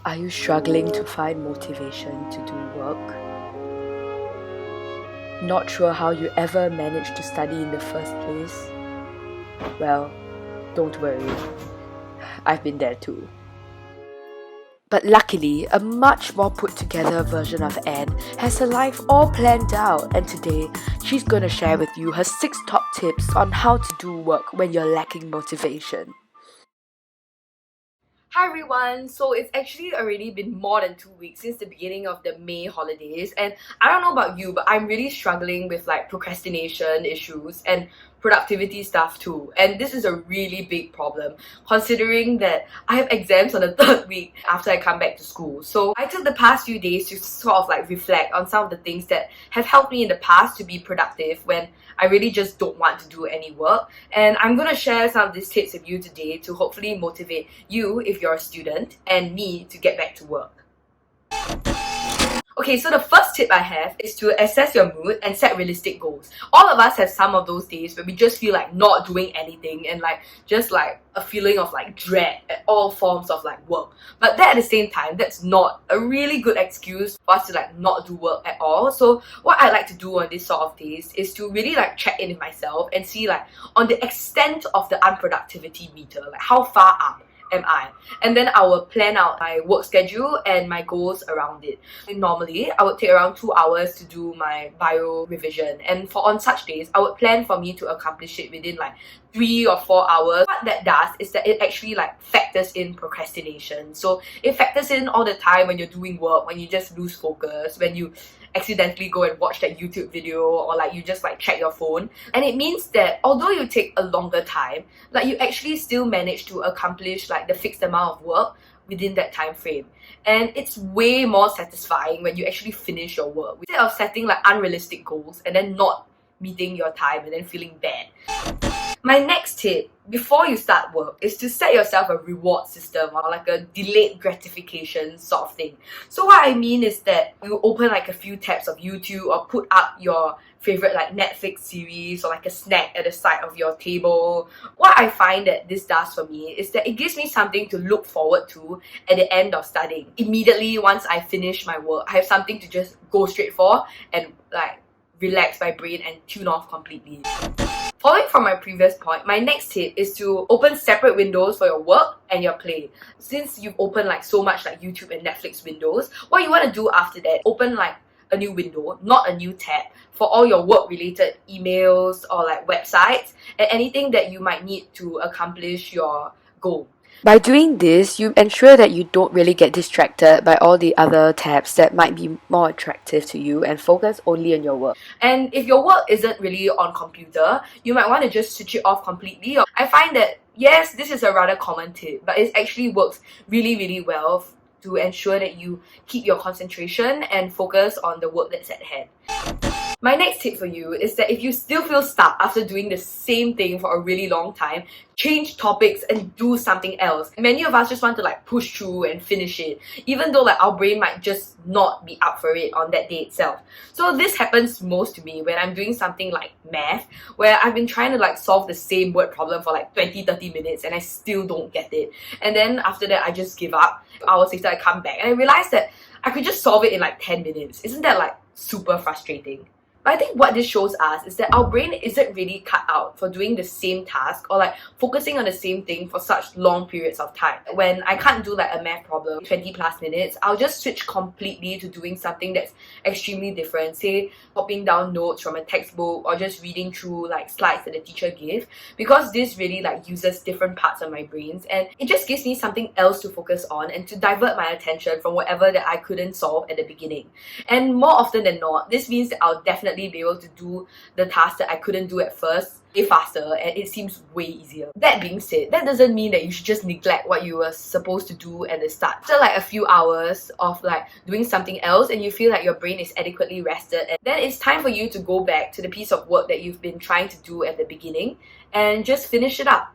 Are you struggling to find motivation to do work? Not sure how you ever managed to study in the first place? Well, don't worry. I've been there too. But luckily, a much more put together version of Anne has her life all planned out, and today she's gonna share with you her 6 top tips on how to do work when you're lacking motivation. Hi everyone! So it's actually already been more than 2 weeks since the beginning of the May holidays, and I don't know about you, but I'm really struggling with like procrastination issues and productivity stuff too. And this is a really big problem considering that I have exams on the 3rd week after I come back to school. So I took the past few days to sort of like reflect on some of the things that have helped me in the past to be productive when I really just don't want to do any work. And I'm gonna share some of these tips with you today to hopefully motivate you if you're a student and me to get back to work. Okay, so the first tip I have is to assess your mood and set realistic goals. All of us have some of those days where we just feel like not doing anything and like just like a feeling of like dread at all forms of like work. But that at the same time, that's not a really good excuse for us to like not do work at all. So what I like to do on these sort of days is to really like check in with myself and see like on the extent of the unproductivity meter, like how far up am I? And then I will plan out my work schedule and my goals around it. Normally, I would take around 2 hours to do my bio revision, and for on such days, I would plan for me to accomplish it within like 3 or 4 hours. What that does is that it actually like factors in procrastination. So it factors in all the time when you're doing work, when you just lose focus, when you accidentally go and watch that YouTube video, or like you just like check your phone. And it means that although you take a longer time, like you actually still manage to accomplish like the fixed amount of work within that time frame. And it's way more satisfying when you actually finish your work instead of setting like unrealistic goals and then not meeting your time and then feeling bad. My next tip before you start work is to set yourself a reward system or like a delayed gratification sort of thing. So what I mean is that you open like a few tabs of YouTube or put up your favorite like Netflix series or like a snack at the side of your table. What I find that this does for me is that it gives me something to look forward to at the end of studying. Immediately once I finish my work, I have something to just go straight for and like relax my brain and tune off completely. Following from my previous point, my next tip is to open separate windows for your work and your play. Since you've opened like so much like YouTube and Netflix windows, what you want to do after that, open like a new window, not a new tab, for all your work related emails or like websites and anything that you might need to accomplish your goal. By doing this, you ensure that you don't really get distracted by all the other tabs that might be more attractive to you and focus only on your work. And if your work isn't really on computer, you might want to just switch it off completely. I find that, yes, this is a rather common tip, but it actually works really well to ensure that you keep your concentration and focus on the work that's at hand. My next tip for you is that if you still feel stuck after doing the same thing for a really long time, change topics and do something else. Many of us just want to like push through and finish it, even though like our brain might just not be up for it on that day itself. So this happens most to me when I'm doing something like math, where I've been trying to like solve the same word problem for like 20-30 minutes and I still don't get it. And then after that, I just give up. Hours later, I come back and I realize that I could just solve it in like 10 minutes. Isn't that like super frustrating? But I think what this shows us is that our brain isn't really cut out for doing the same task or like focusing on the same thing for such long periods of time. When I can't do like a math problem 20 plus minutes, I'll just switch completely to doing something that's extremely different, say copying down notes from a textbook or just reading through like slides that the teacher gave, because this really like uses different parts of my brains and it just gives me something else to focus on and to divert my attention from whatever that I couldn't solve at the beginning. And more often than not, this means that I'll definitely be able to do the task that I couldn't do at first way faster, and it seems way easier. That being said, that doesn't mean that you should just neglect what you were supposed to do at the start. After like a few hours of like doing something else and you feel like your brain is adequately rested, and then it's time for you to go back to the piece of work that you've been trying to do at the beginning and just finish it up.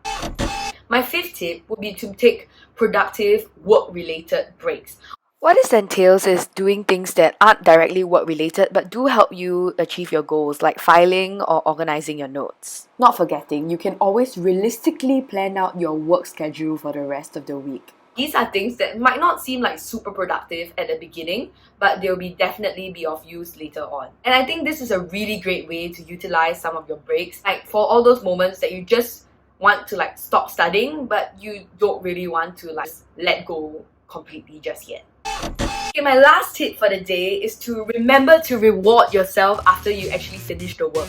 My 5th tip would be to take productive work-related breaks. What this entails is doing things that aren't directly work related but do help you achieve your goals, like filing or organizing your notes. Not forgetting, you can always realistically plan out your work schedule for the rest of the week. These are things that might not seem like super productive at the beginning, but they'll definitely be of use later on. And I think this is a really great way to utilize some of your breaks, like for all those moments that you just want to like stop studying, but you don't really want to like let go completely just yet. Okay, my last tip for the day is to remember to reward yourself after you actually finish the work.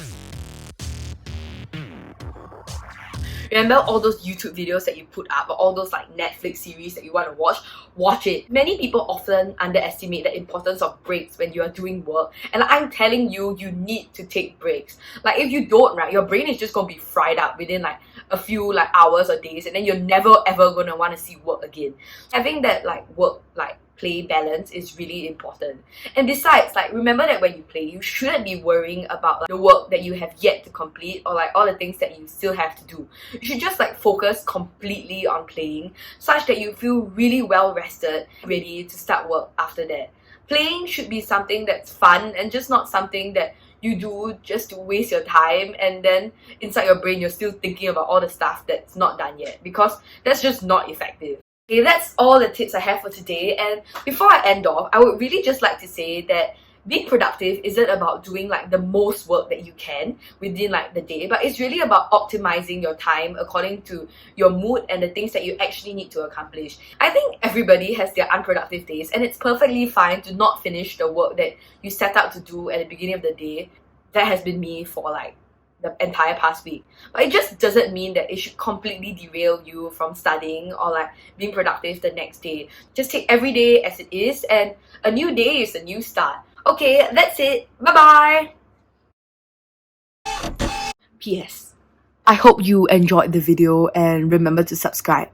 Remember all those YouTube videos that you put up, or all those like Netflix series that you want to watch it. Many people often underestimate the importance of breaks when you are doing work, and I'm telling you, you need to take breaks. Like if you don't, right, your brain is just gonna be fried up within like a few like hours or days, and then you're never ever gonna want to see work again. Having that like work like play balance is really important. And besides, like remember that when you play, you shouldn't be worrying about like, the work that you have yet to complete, or like all the things that you still have to do. You should just like focus completely on playing, such that you feel really well rested, ready to start work after that. Playing should be something that's fun and just not something that you do just to waste your time, and then inside your brain you're still thinking about all the stuff that's not done yet, because that's just not effective. Okay, that's all the tips I have for today. And before I end off, I would really just like to say that being productive isn't about doing like the most work that you can within like the day, but it's really about optimizing your time according to your mood and the things that you actually need to accomplish. I think everybody has their unproductive days, and it's perfectly fine to not finish the work that you set out to do at the beginning of the day. That has been me for like the entire past week. But it just doesn't mean that it should completely derail you from studying or like being productive the next day. Just take every day as it is, and a new day is a new start. Okay, that's it. Bye bye. PS. I hope you enjoyed the video, and remember to subscribe.